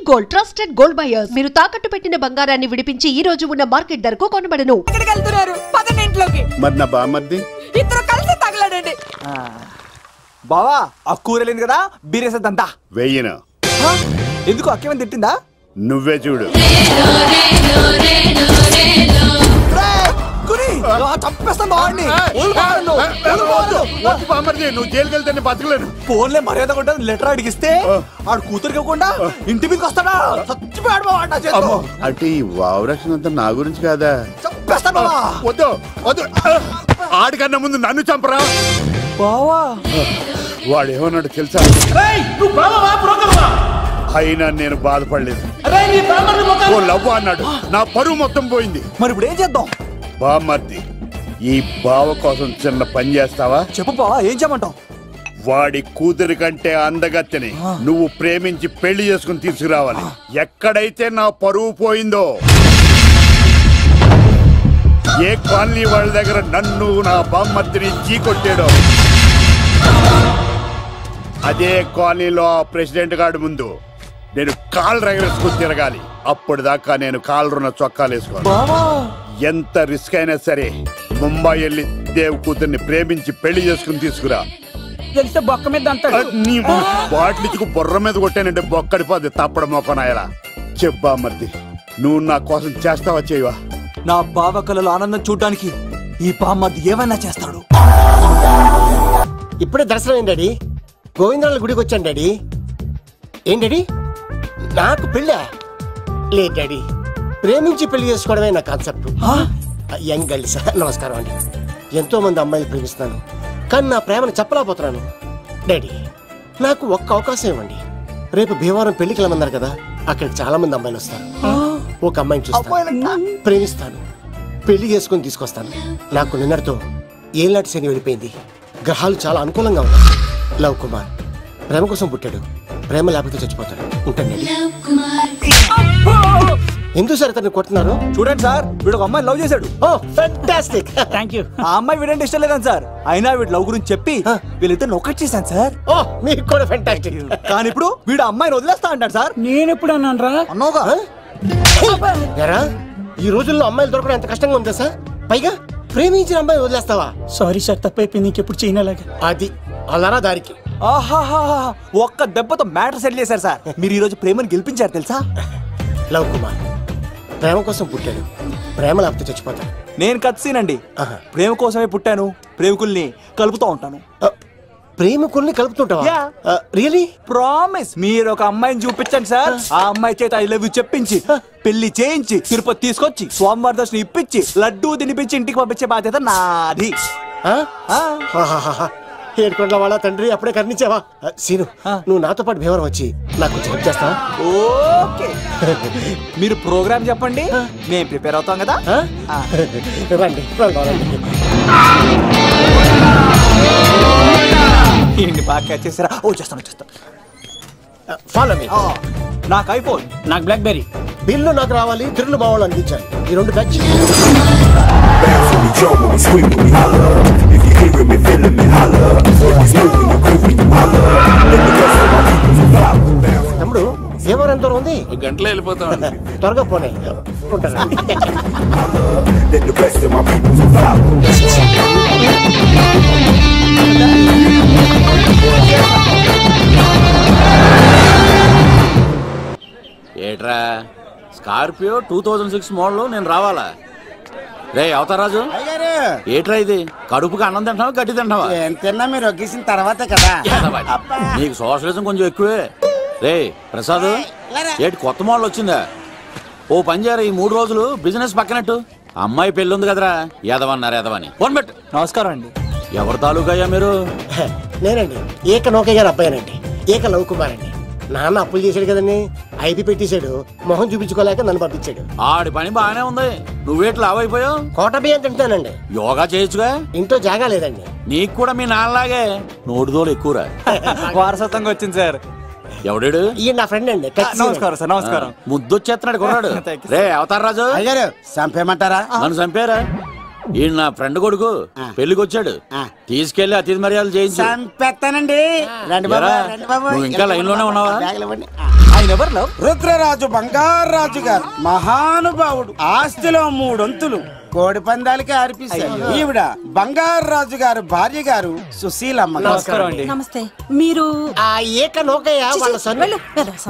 Gold, trusted gold buyers. మీరు తాకట్టు పెట్టిన బంగారాన్ని విడిపించి ఈ రోజు ఉన్న మార్కెట్ ధరకు కొనబడను. ఎక్కడికి వెళ్తున్నారు? పదండి ఇంట్లోకి. మరి నా బామ్మర్ది ఇద్దరు కలిసి తగలడండి. బావా ఆ కూరలేదు కదా బీరేసేద్దంతా వెయ్యను. ఎందుకు అక్కేమని తిట్టిందా? నువ్వే చూడు. చంపేస్తాను బాగుండి. నువ్వు జైలుకి వెళ్తే బతకలేను. ఫోన్లే మర్యాద కూడా లెటర్ అడిగిస్తే ఆడు కూతురికి ఇవ్వకుండా ఇంటి మీదకి వస్తాడా? చచ్చిపోయాడు బాబా. అంటే ఈ వావరక్షణ అంతా నా గురించి కాదా? చంపేస్తాను బావా. వద్దు వద్దు, ఆడికన్నా ముందు నన్ను చంపరా బావా. వాడు ఏమన్నాడు తెలుసా? అయినా నేను బాధపడలేదు. ఓ లవ్వ అన్నాడు, నా పరువు మొత్తం పోయింది. మరి ఇప్పుడు ఏం చేద్దాం? బామ్మర్ది, ఈ బావ కోసం చిన్న పని చేస్తావా? చెప్పు బావా, ఏం చేయమంటావు? వాడి కూతురి కంటే అందగత్తెని నువ్వు ప్రేమించి పెళ్లి చేసుకుని తీసుకురావాలి. ఎక్కడైతే నా పరువు పోయిందో, ఏ కాలనీ వాళ్ళ దగ్గర నన్ను నా బామ్మర్దిని చీకొట్టాడో, అదే కాలనీలో ఆ ప్రెసిడెంట్ గారి ముందు నేను కాళ్ళు రగరేసుకుని తిరగాలి. అప్పుడు దాకా నేను కాళ్ళున్న చొక్కాలు వేసుకోను. ఎంత రిస్క్ అయినా సరే ముంబై వెళ్ళి దేవ్ కూతుర్ని ప్రేమించి పెళ్లి చేసుకుని తీసుకురా. తెలిస్తే బొక్క మీద అంటాడు. నీ బాటిలికి బుర్ర మీద కొట్టానంటే బొక్కడిపోద్ది తప్పడ మొక్కనాయలా. చెప్పా మర్ది, నువ్వు నా కోసం చేస్తావా చేయవా? నా బావ కళలో ఆనందం చూడడానికి ఈ బామ్మది ఏమైనా చేస్తాడు. ఇప్పుడే దర్శనం ఏంటి డాడీ? గోవిందరాల గుడికి వచ్చాను డాడీ. ఏం డాడీ, నాకు పెళ్ళా? లేదు డాడీ, ప్రేమించి పెళ్లి చేసుకోవడమే నా కాన్సెప్ట్. యంగ్ గర్ల్స్ నమస్కారం అండి. ఎంతో మంది అమ్మాయిలు ప్రేమిస్తున్నాను, కానీ నా ప్రేమను చెప్పలేకపోతున్నాను. డాడీ, నాకు ఒక్క అవకాశం ఇవ్వండి. రేపు భీమవరం పెళ్లికి వెళ్ళమన్నారు కదా, అక్కడికి చాలా మంది అమ్మాయిలు వస్తారు. ఒక అమ్మాయిని చూస్తాను, ప్రేమిస్తాను, పెళ్లి చేసుకుని తీసుకొస్తాను. నాకు నిన్నటితో ఏళ్ళనాటి శని వెళ్ళిపోయింది. గ్రహాలు చాలా అనుకూలంగా ఉన్నాయి. లవ్ కుమార్ ప్రేమ కోసం పుట్టాడు, ప్రేమ లేకపోతే చచ్చిపోతాడు. ఉంటాను. ఎందుకు సార్ అతన్ని కొడుతున్నారు? చూడండి సార్, వీడు ఒక అమ్మాయి లవ్ చేశాడు. Oh fantastic, thank you. ఆ అమ్మాయి వీడంటే ఇష్టం లేదని సార్, అయినా వీడు లవ్ గురించి చెప్పి వీళ్ళిద్దరు ఒకటి చేశాను సార్. ఓ మీకు కూడా ఫ్యాంటాస్టిక్. కానీ ఇప్పుడు వీడు అమ్మాయిని వదిలేస్తా అంటాడు సార్. నేను ఎప్పుడు అన్నాను రా? అన్నోగా. ఎరా, ఈ రోజుల్లో అమ్మాయిలు దొరకడం ఎంత కష్టంగా ఉందా సార్? పైగా ప్రేమించిన అమ్మాయి వదిలేస్తావా? సారీ సార్, తప్పైపోయింది. ఇంకెప్పుడు చేయనలాగా. అది అలారా దారికి. ఆహాహా, ఒక్క దెబ్బతో మ్యాటర్ సెటిల్ చేశారు సార్. మీరు ఈ రోజు ప్రేమను గెలిపించారు తెలుసా? లవ్ కుమార్ ప్రేమ కోసం పుట్టాడు, ప్రేమ లేకపోతే చచ్చిపోతాడు. నేను కత్సీనండి. ప్రేమ కోసమే పుట్టాను, ప్రేమికుల్ని కలుపుతూ ఉంటాను. ప్రేమికుల్ని కలుపుతుంటావా? రియలీ? ప్రామిస్. మీరు ఒక అమ్మాయిని చూపించండి సార్, ఆ అమ్మాయి చేత ఐ లవ్ యూ చెప్పించి పెళ్లి చేయించి తిరుపతి తీసుకొచ్చి స్వామివారి దర్శనం ఇప్పించి లడ్డూ తినిపించి ఇంటికి పంపించే బాధ్యత నాది. ఏడుకొండల వాళ్ళ తండ్రి, అప్పుడే కర్ణించావా? సీను, నువ్వు నాతో పాటు భీమవరం వచ్చి నాకు కొంచెం హెల్ప్ చేస్తావా? ఓకే. మీరు ప్రోగ్రామ్ చెప్పండి, మేము ప్రిపేర్ అవుతాం కదా. రండి. ఏంటి బాగా క్యాచ్ చేసారా? ఓ చేస్తాను. Follow me. నాకు ఐఫోన్, నాకు బ్లాక్ బెర్రీ. బిల్లు నాకు రావాలి, తిరులు మా వాళ్ళు అందించాలి. ఈ రెండు ఖర్చు. తమ్ముడు, భీమవరం ఎంత దూరం ఉంది? గంటలో వెళ్ళిపోతాం. త్వరగా పోనీ. ఉంటాను. ఏట్రా స్కార్పియో 2006 మోడల్ నేను రావాలా? రే అవతారాజు, ఏట్రా ఇది? కడుపుకి అన్నం తింటావా గడ్డి తింటావా? తిన్నా మీరు ఒగ్గేసిన తర్వాతే కదా. నీకు సోషలిజం కొంచెం ఎక్కువే. రే ప్రసాద్, ఏటి కొత్త మోడల్ వచ్చిందా? ఓ పని చేయరా, ఈ 3 రోజులు బిజినెస్ పక్కనట్టు. అమ్మాయి పెళ్ళి ఉంది కదరా, ఎదవన్నారు ఎదవని. ఫోన్ పెట్టు. నమస్కారం అండి. ఎవరి తాలూకయ్యా మీరు? నేనండి, ఏక నౌకే గారు అబ్బాయినండి. ఏక లవ్ కుమార్ అండి. నాన్న అప్పులు చేశాడు కదండి, ఐపీ పెట్టేశాడు. మొహం చూపించుకోలేక నన్ను పంపించాడు. ఆడి పని బాగానే ఉంది, నువ్వేట్లు లావైపోయావు? కోట బియ్యం తింటానండి. యోగా చేయొచ్చుగా? ఇంట్లో జాగా లేదండి. నీకు కూడా మీ నాన్నలాగే నోటిదోలు ఎక్కువరా. వారసత్వంగా వచ్చింది సార్. ఎవడాడు? ఈయన నా ఫ్రెండ్ అండి. నమస్కారం సార్. నమస్కారం. ముద్దొచ్చేస్తున్నాడు కొన్నాడు. రే అవతార్ రాజు, చంపేయమంటారా? నన్ను చంపారా? ఈయన నా ఫ్రెండ్ కొడుకు పెళ్లికి వచ్చాడు, తీసుకెళ్లి అతిథి మర్యాదలు చేయించు. చంపేస్తానండి. నువ్వు ఇంకా లైన్ లోనే ఉన్నావా? ఆయన ఎవరు లవ్? రుద్రరాజు బంగారాజు గారు మహానుభావుడు. ఆస్తిలో 3 వంతులు కోడి పందాలకి అర్పిస్తారు. ఈవిడ బంగారాజు గారు భార్య గారు సుశీలమ్మ. నమస్కారం అండి. నమస్తే. మీరు ఆ ఏక నౌకయ్య వాళ్ళ సన్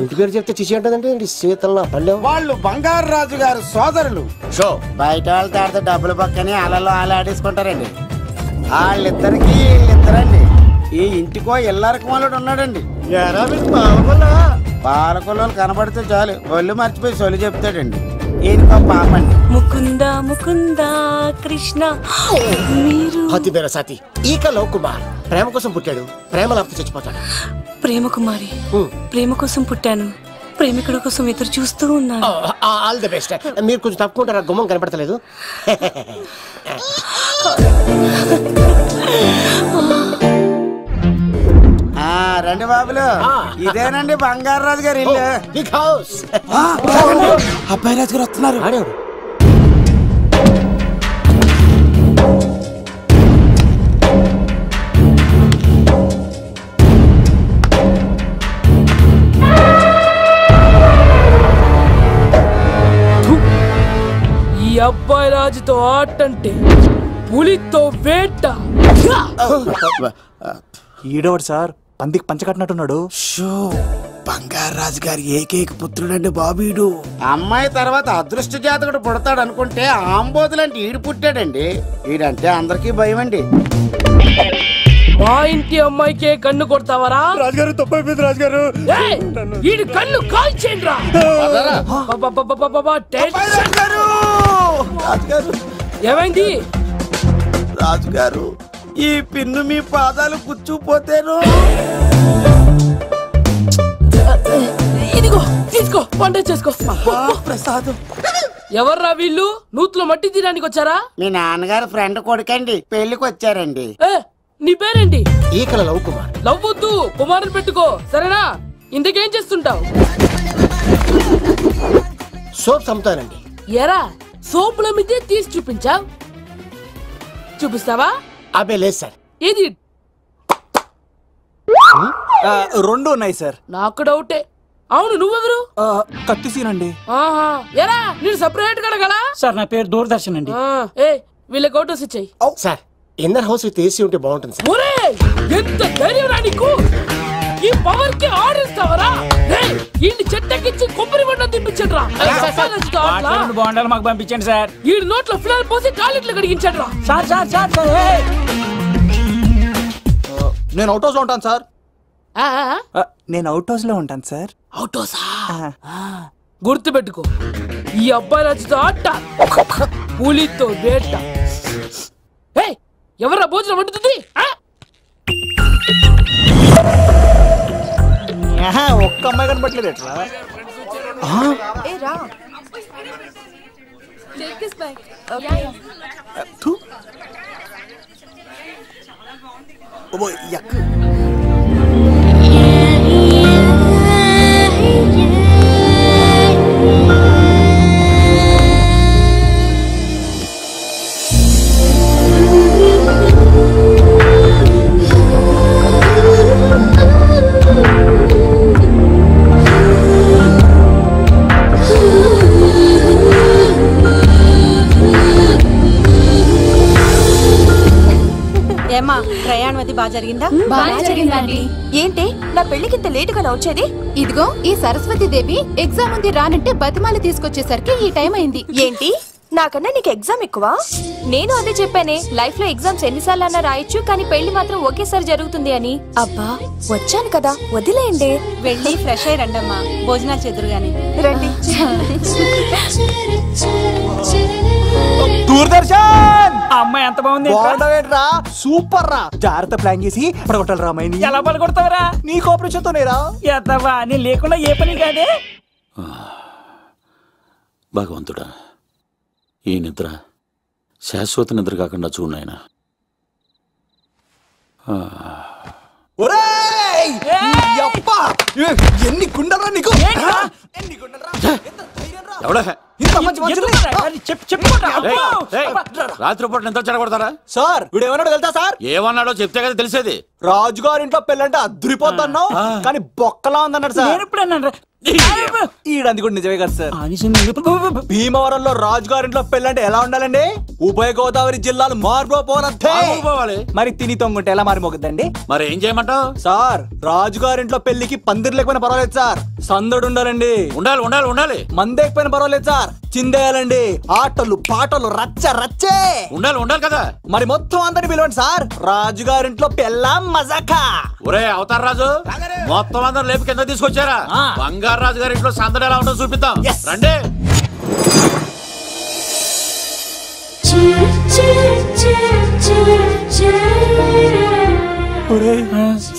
ఇంటి పేరు చెప్తే చిచి అంటదంటే శీతల పల్లె. వాళ్ళు బంగారాజు గారు సోదరులు. షో బయట వాళ్ళతో ఆడితే డబ్బులు పక్కనే అలలో అలా ఆడేసుకుంటారండి. వాళ్ళిద్దరికి వీళ్ళిద్దరండి. ఈ ఇంటికో ఇల్లరకమాలుడు ఉన్నాడండి. పాలకొల్లు కనబడితే చాలు ఒళ్ళు మర్చిపోయి సొలి చెప్తాడండి. ఈయనకో పాపండి. ముకుంద ముకుంద కృష్ణ. మీరు హతి పేరు సతి ఈక లవ్ కుమార్. ప్రేమ కోసం పుట్టాడు, ప్రేమ లేకపోతే చచ్చిపోతాడు. ప్రేమ కుమారి. ప్రేమ కోసం పుట్టాను, ప్రేమికుడు కోసం ఎదురు చూస్తూ ఉన్నాను. All the best. మీరు కొంచెం తప్పుకుంటారా? గుమ్మం కనపడతలేదు. రండి బాబులు, ఇదేనండి బంగారాజు గారి ఇల్లు. Big house. అబ్బాయి రాజు గారు వస్తున్నారు. ఆడేవాడు ఈ అబ్బాయి రాజుతో ఆటంటే పులితో వేట. ఈడోడు సార్ పందికి పంచ కట్టినట్టున్నాడు. బంగారాజు గారి ఏకైక పుత్రుడండి బాబీడు. అమ్మాయి తర్వాత అదృష్ట జాతకుడు పుడతాడు అనుకుంటే ఆంబోతులంటే ఈడు పుట్టాడండి. ఈడంటే అందరికీ భయం అండి. మా ఇంటి అమ్మాయికే కన్ను కొడతావరా? రాజుగారు తప్పైపోయింది రాజుగారు. ఈడు కన్ను కాల్చేయండి రా. రాజుగారు, ఏమైంది? రాజుగారు, ఈ పిన్ను మీ పాదాలు కూర్చుపోతేను. ఇదిగో తీసుకో, వంట చేసుకో. ప్రసాదం. ఎవర్రా వీళ్ళు? నూతులో మట్టి తీయడానికి వచ్చారా? మీ నాన్నగారు ఫ్రెండ్ కొడుకండి, పెళ్లికి వచ్చారండి. నీ పేరేంటి? ఈకల లవ్ కుమార్. లవ్వొద్దు, కుమారుని పెట్టుకో, సరేనా? ఇంతకేం చేస్తుంటావు? సోప్స్ అమ్ముతానండి. ఎరా సోపుల మీదే తీసి చూపించావు, చూపిస్తావా? అబ్బే లేదు సార్. ఏది? 2 ఉన్నాయి సార్. నాకు డౌటే. అవును, నువ్వెవరు? కత్తి సీనండి. ఆహా, ఎరా నేను సపరేట్ కడగలా? సార్ నా పేరు దూరదర్శన్ అండి. ఏ వీళ్ళకి అవుటోస్ ఇచ్చాయి. Sir inner house with AC ఉంటే బాగుంటుంది సార్. ఒరే ఎంత ధైర్యం రా నీకు! ఈ పవర్ కి ఆడిస్తావరా? ఈ చెట్టెక్కించి కొబ్బరి బండ తిప్పించండి రా. బాగుండాలి మాకు పంపించండి సార్. ఈ నోట్లో ఫినాల్ పోసి టాయిలెట్లు కడిగించండి రా. సార్ సార్ సార్ సార్ నేను అవుట్ హౌస్ లో ఉంటాను సార్. నేను అవుట్ హౌస్ లో ఉంటాను సార్. అవుటోసా? గుర్తు పెట్టుకో, ఈ అబ్బాయి రాజుతో ఆట, పులితో వేట. ఎవరా భోజనం వండుతుంది? ఒక్క అమ్మాయి కనబట్లేదు ఎట్లా? ఏమా ప్రయాణం అది బాగా జరిగిందా? బాగా జరిగిందండి. ఏంటి నా పెళ్లికి ఇంత లేటుగా వచ్చేది? ఇదిగో ఈ సరస్వతి దేవి ఎగ్జామ్ ఉంది రానంటే బతిమాలి తీసుకొచ్చేసరికి ఈ టైం అయింది. ఏంటి నాకన్నా నీకు ఎగ్జామ్ ఎక్కువ? నేను అదే చెప్పానే, లైఫ్ లో ఎగ్జామ్స్ ఎన్నిసార్లు అన్నా రాయొచ్చు, కానీ పెళ్లి మాత్రం ఒకేసారి జరుగుతుంది అని. అబ్బా వచ్చాను కదా, వదిలేయండి. వెళ్ళి ఫ్రెష్ అయ్యి రండమ్మా, భోజనాలు చెదురు గాని రండి. దూరదర్శన్ అమ్మాయి ఎంత బాగుంది. బాగుండవేట్రా? సూపర్ రా. జాగ్రత్త ప్లాన్ చేసి పడగొట్టాలి రామాయణి. ఎలా పడగొడతావరా? నీ కోఆపరేషన్ తోనేరా. ఎత్తవా నేను లేకుండా ఏ పని కాదే. భగవంతుడా, ఈ నిద్ర శాశ్వత నిద్ర కాకుండా చూడాయన. ఎన్ని గుండెలరా నీకు? రాత్రిపూట నిద్ర చెడగొడతారా సార్? వీడు ఏమన్నాడు వెళ్తా సార్? ఏమన్నాడో చెప్తే కదా తెలిసేది. రాజుగారి ఇంట్లో పెళ్ళంటే అద్దరిపోద్దన్నావు, కానీ బొక్కలా ఉందన్నాడు సార్. నేను ఇప్పుడు అన్నాను ఈడంది కూడా నిజమే కదా సార్. భీమవరంలో రాజుగారింట్లో పెళ్ళంటే ఎలా ఉండాలండి? ఉభయ గోదావరి జిల్లాలు మారిపోవాలి. మరి తిని తొంగుంటే ఎలా మారిపోతుందండి? మరి ఏం చేయమంటావు? సార్ రాజుగారింట్లో పెళ్లికి పందిరి లేకపోయినా పర్వాలేదు సార్, సందడు ఉండాలండి. ఉండాలి ఉండాలి ఉండాలి. మందేకపోయినా పర్వాలేదు సార్, చిందేయాలండి. ఆటలు పాటలు రచ్చ రచ్చే ఉండాలి ఉండాలి కదా. మరి మొత్తం అందరిని పిలవండి సార్, రాజుగారింట్లో పెళ్ళాం మజాకా. ఒరే అవతార్ రాజు, మొత్తం అందరు లేపు కింద తీసుకొచ్చారా? బంగారు రాజు గారి ఇంట్లో సందడి ఎలా ఉంటుందో చూపిద్దాం రండి.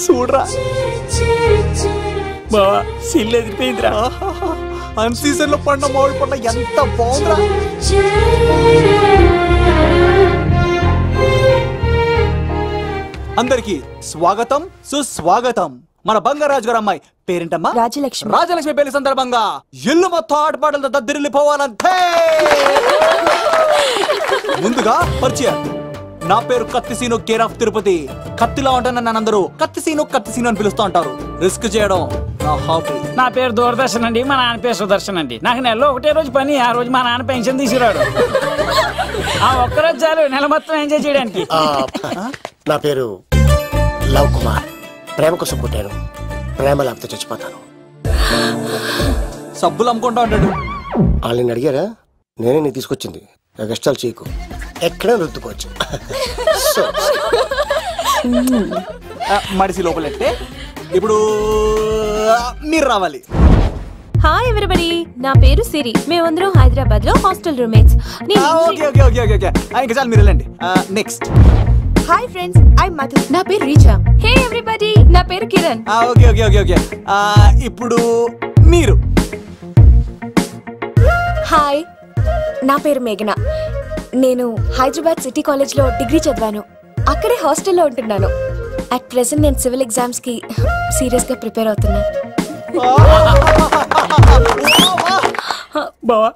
చూడరా బావా, సిల్లు ఎదిరిపోయిందిరా. అన్ సీజన్ లో పండ మామిడి పండ ఎంత బాగుందిరా. అందరికి స్వాగతం సుస్వాగతం. మన బంగారాజు గారు అమ్మాయి పేరేంటమ్మా? రాజలక్ష్మి. రాజలక్ష్మి పెళ్లి సందర్భంగా ఇల్లు మొత్తం ఆటపాటలతో దద్దరిల్లిపోవాలంతే. ముందుగా పరిచయం, నా పేరు కత్తిసీను, కేర్ ఆఫ్ తిరుపతి. కత్తిలా ఉంటాను నన్ను అందరూ కత్తిసీను కత్తిసీను అని పిలుస్తూ ఉంటారు. రిస్క్ చేయడం నా హాబీ. నా పేరు దూరదర్శన్ అండి, మా నాన్న పేరు సుదర్శన్ అండి. నాకు నెలలో ఒకటే రోజు పని, ఆ రోజు మా నాన్న పెన్షన్ తీసుకురాడు. ఆ ఒక్కరోజు చాలు నెల మొత్తం ఎంజాయ్ చేయడానికి. నా పేరు లవ్ కుమార్. ప్రేమ కోసం పుట్టాను, ప్రేమ లేకపోతే చచ్చిపోతాను. సబ్బులు అమ్ముకుంటా ఉంటాడు. వాళ్ళని అడిగారా? నేనే నీ తీసుకొచ్చింది. కష్టాలు చేయకు, ఎక్కడ రుద్దుకోవచ్చు. మడిసి లోపలెట్టే. ఇప్పుడు మీరు రావాలి. హాయ్ ఎవరీబడీ, నా పేరు సిరి. మేమందరం హైదరాబాద్ లో hostel roommates. Okay okay okay okay ఇంకా చాలు, మీరు వెళ్ళండి. Next. Hi friends, I Madhu. నా పేరు రీచా. హే ఎవ్రీబడీ, నా పేరు Kiran. Okay okay okay okay ఇప్పుడు మీరు. హాయ్, నా పేరు మేఘన. నేను హైదరాబాద్ సిటీ కాలేజ్ లో డిగ్రీ చదివాను. అక్కడే హాస్టల్లో ఉంటున్నాను. అట్ ప్రెసెంట్ నేను సివిల్ ఎగ్జామ్స్ కి సీరియస్ గా ప్రిపేర్ అవుతున్నా. బావా,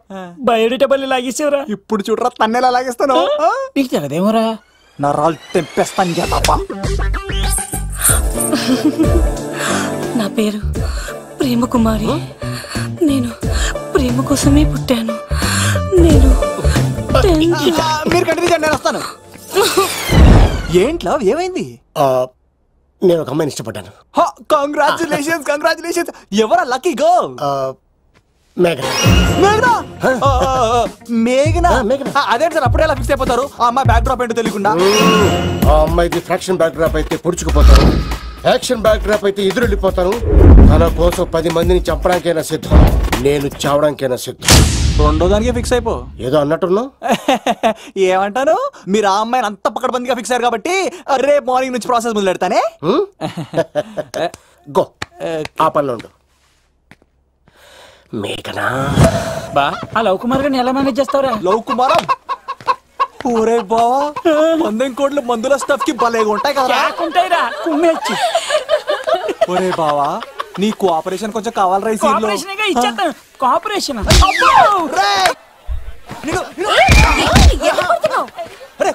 బయోడేటా బల్లి లాగేసేవరా. ఇప్పుడు చూడరా తన్నెలా లాగేస్తాను. నీకు తెగదేమోరా. నా రాళ్ళు తెంపేస్తాను తప్ప. నా పేరు ప్రేమ కుమారి. నేను ప్రేమ కోసమే పుట్టాను. నేను మీరు కంటిన్యూ చేయండి, నేను వస్తాను. ఏంట్లో ఏమైంది? నేను ఒక అమ్మాయిని ఇష్టపడ్డాను. Congratulations congratulations. ఎవరా లక్కీ గర్ల్? మేఘన. మేఘన మేఘన అదే సార్, అప్పుడే ఎలా ఫిక్స్ అయిపోతారు? ఆ అమ్మాయి బ్యాక్ డ్రాప్ ఏంటో తెలియకుండా. ఆ అమ్మాయిది ఫ్రాక్షన్ బ్యాక్ డ్రాప్ అయితే పొడుచుకుపోతాను, యాక్షన్ బ్యాక్ డ్రాప్ అయితే ఎదురెళ్ళిపోతాను. తన కోసం 10 మందిని చంపడానికైనా సిద్ధం, నేను చావడానికైనా సిద్ధం. రెండో దానికే ఫిక్స్ అయిపో. ఏదో అన్నట్టున్నావు. ఏమంటాను? మీరు ఆ అమ్మాయిని అంత పక్కడబందిగా ఫిక్స్ అయ్యారు కాబట్టి రేపు మార్నింగ్ నుంచి ప్రాసెస్ మొదలు పెడతానే. గో, ఆ పనిలో ఉండు. మేఘనా బా, ఆ లవ్ కుమార్ గారిని ఎలా మేనేజ్ చేస్తారా? లవ్ కుమారా? ఊరే బావా, 100 కోట్ల మందుల స్టఫ్ కి భలేగా ఉంటాయి కదా. ఉంటాయిరా, కుమ్మేచ్చి. ఒరే బావా, నీ కోఆపరేషన్ కొంచెం కావాలరా ఈ సీన్ లో. ఇచ్చేస్తాను కోఆపరేషన్.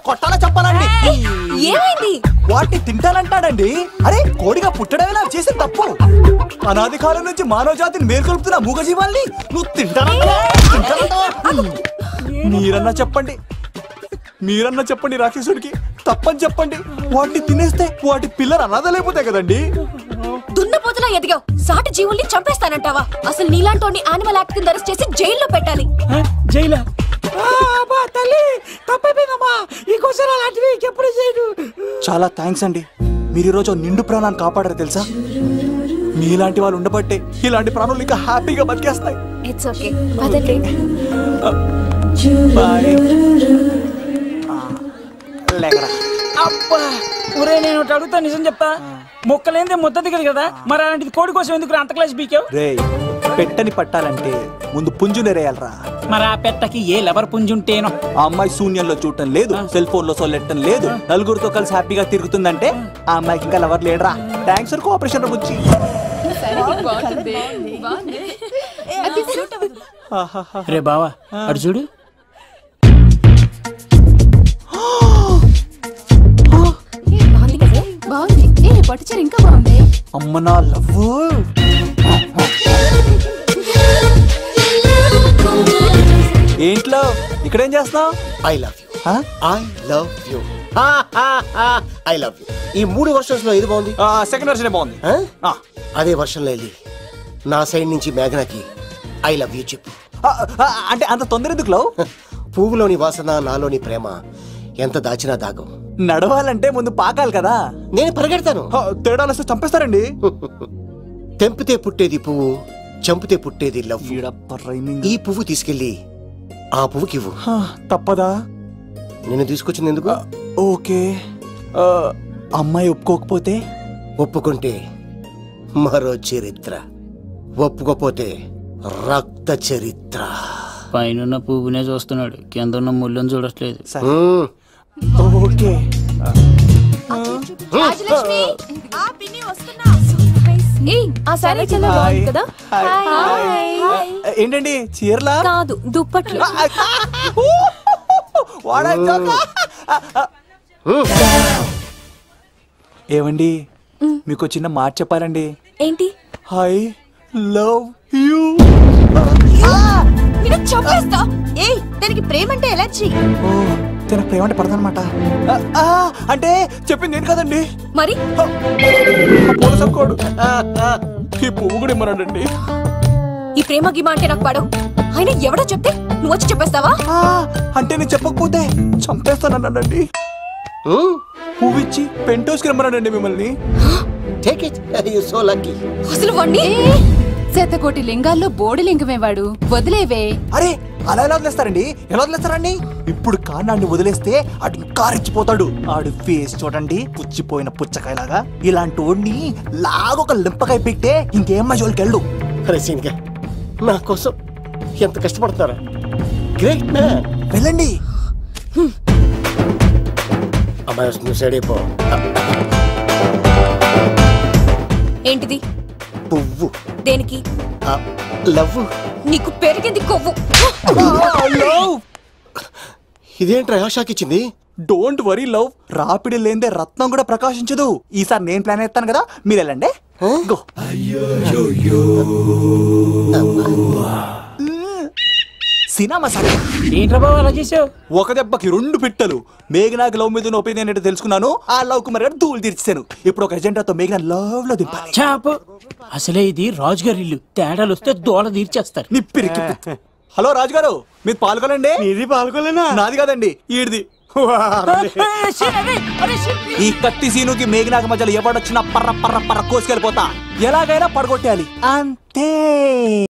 కొట్టాలా చెప్పాలండి? ఏమైంది? వాటిని తింటానంటాడండి. అరే, కోడిగా పుట్టడమే నాకు చేసిన తప్పు. అనాది కాలం నుంచి మానవ జాతిని మేల్కొల్పుతున్న మూగజీవాల్ని నువ్వు తింటానంటా? మీరన్నా చెప్పండి, మీరన్నా చెప్పండి రాక్షసుడికి. తప్పని చెప్పండి. వాటిని తినేస్తే వాటి పిల్లలు అనాథలైపోతాయి కదండి. దున్నపోతులా ఎదిగావు, సాటి జీవుల్ని చంపేస్తానంటావా? అసలు నీలాంటి యానిమల్ యాక్ట్ కింద అరెస్ట్ చేసి జైల్లో పెట్టాలి. జైలా? తల్లి తప్పైపోయిందమ్మా, ఇంకోసారి అలాంటివి ఎప్పుడు చేయడు. చాలా థ్యాంక్స్ అండి, మీరు ఈరోజు నిండు ప్రాణాన్ని కాపాడారు తెలుసా. మీలాంటి వాళ్ళు ఉండబట్టే ఇలాంటి ప్రాణులు ఇంకా హ్యాపీగా బతికేస్తాయి. ఇట్స్ ఓకే, పదండి. అబ్బా, ఒరే నేను ఒకటి అడుగుతా, నిజం చెప్తా. మొక్కలేందే ముద్ద దిగదు కదా, మరి అలాంటిది కోడి కోసం ఎందుకు అంత క్లాస్ బీకావు? రే, పెట్టని పట్టాలంటే ముందు పుంజునేరేయాలరా. మరి ఆ పెట్టకి ఏ లవర్ పుంజుంటేనో. ఆ అమ్మాయి శూన్యంలో చూడటం లేదు, సెల్ ఫోన్ లో సొల్లెట్టడం లేదు, నలుగురితో కలిసి హ్యాపీగా తిరుగుతుందంటే ఆ అమ్మాయికి ఇంకా లవర్ లేడరా. థ్యాంక్స్ ఫర్ కోఆపరేషన్ బుజ్జి. రే బావా, అడు చూడు. బాగుంది. పట్టుచీర ఇంకా బాగుంది. అమ్మ నా లవ్. ఇక్కడేం చేస్తున్నావు? I love you. I love you. I love you. ఈ 3 వర్షన్స్ లో ఏది బాగుంది? సెకండ్ వర్షన్ బాగుంది. అదే వర్షన్లో వెళ్ళి నా సైడ్ నుంచి మేఘనాకి ఐ లవ్ యూ చెప్పు. అంటే అంత తొందర ఎందుకు లవ్? పువ్వులోని వాసన నాలోని ప్రేమ ఎంత దాచినా దాగం. నడవాలంటే ముందు పాకాలి కదా. నేను పరిగెడతాను. తేడాలు వస్తే చంపేస్తారండి. తెంపితే పుట్టేది పువ్వు, చంపితే పుట్టేది లవ్. ఈ పువ్వు తీసుకెళ్ళి ఆ పువ్వుకి ఇవ్వు. తప్పదా? నేను తీసుకొచ్చింది ఎందుకు? ఓకే. అమ్మాయి ఒప్పుకోకపోతే? ఒప్పుకుంటే మరో చరిత్ర, ఒప్పుకోపోతే రక్త చరిత్ర. పైన పువ్వునే చూస్తున్నాడు, కింద ఉన్న ముళ్ళని చూడట్లేదు. ఓకే. ఏంటండి చీరలా? కాదు, దుప్పట్లు. ఏమండి, మీకు చిన్న మాట చెప్పాలండి. ఏంటి? I love you. చంపేస్తా. ఏయ్, దానికి ప్రేమ అంటే ఎలర్జీ. తన ప్రేమ అంటే పడదనమాట. అంటే చెప్పింది నేను కదండి. మరి ఈ పువ్వు కూడా ఇమ్మన్నాడండి. ఈ ప్రేమ గిమ అంటే నాకు పడవు. అయినా ఎవడో చెప్తే నువ్వు వచ్చి చెప్పేస్తావా? అంటే నేను చెప్పకపోతే చంపేస్తానన్నాడండి. పువ్విచ్చి పెంటోస్కి రమ్మన్నాడండి మిమ్మల్ని. అసలు వాణ్ణి శతకోటి లింగాల్లో బోడి లింగమేవాడు. వదిలేవే. అరే, అలా ఎలా వదిలేస్తారండి? ఎలా వదిలేస్తారండి? ఇప్పుడు కాన్నాడిని వదిలేస్తే ఆడు ఇంకా రెచ్చిపోతాడు. ఆడు ఫేస్ చూడండి, పుచ్చిపోయిన పుచ్చకాయలాగా. ఇలాంటి వాడిని లాగొక లింపకాయ పెట్టే ఇంకేం జోలికి వెళ్ళు. నా కోసం ఎంత కష్టపడతారా? Great man. వెళ్ళండి. అమ్మాయి వస్తుంది, సైడ్ అయిపో. ఏంటిది? పువ్వు. దేనికి? లవ్. నీకు పెరిగింది కొవ్వు. ఇదేంట్రా షాక్ ఇచ్చింది? Don't worry love. రాపిడి లేదే రత్నం కూడా ప్రకాశించదు. ఈసారి నేను ప్లాన్ ఎత్తాను కదా, మీరు వెళ్ళండి. సినిమా సరే. ఏంట్రా బాబు అలా చేసావు? ఒక దెబ్బకి 2 పిట్టలు. మేఘనాకి లవ్ మీద ఒపీనియన్ ఏంటో తెలుసుకున్నాను. ఆ లవ్ కు మరి ధూళి తీర్చాను. ఇప్పుడు ఒక ఎజెండాతో మేఘనా లవ్ లో దింపాలి. చాపు. అసలే ఇది రాజుగారి ఇల్లు, తేడాలు వస్తే దోళ తీర్చేస్తారు. నిప్పిరికి. హలో రాజుగారు, మీరు పాల్గొనండి. ఇది పాల్గొలేనా? నాది కాదండి, ఈడిది. ఈ కత్తి సీనుకి మేఘనాకి మధ్యలో ఎవడొచ్చినా పర్ర పర్ర పర్ర కోసుకెళ్ళిపోతా. ఎలాగైనా పడగొట్టాలి అంతే.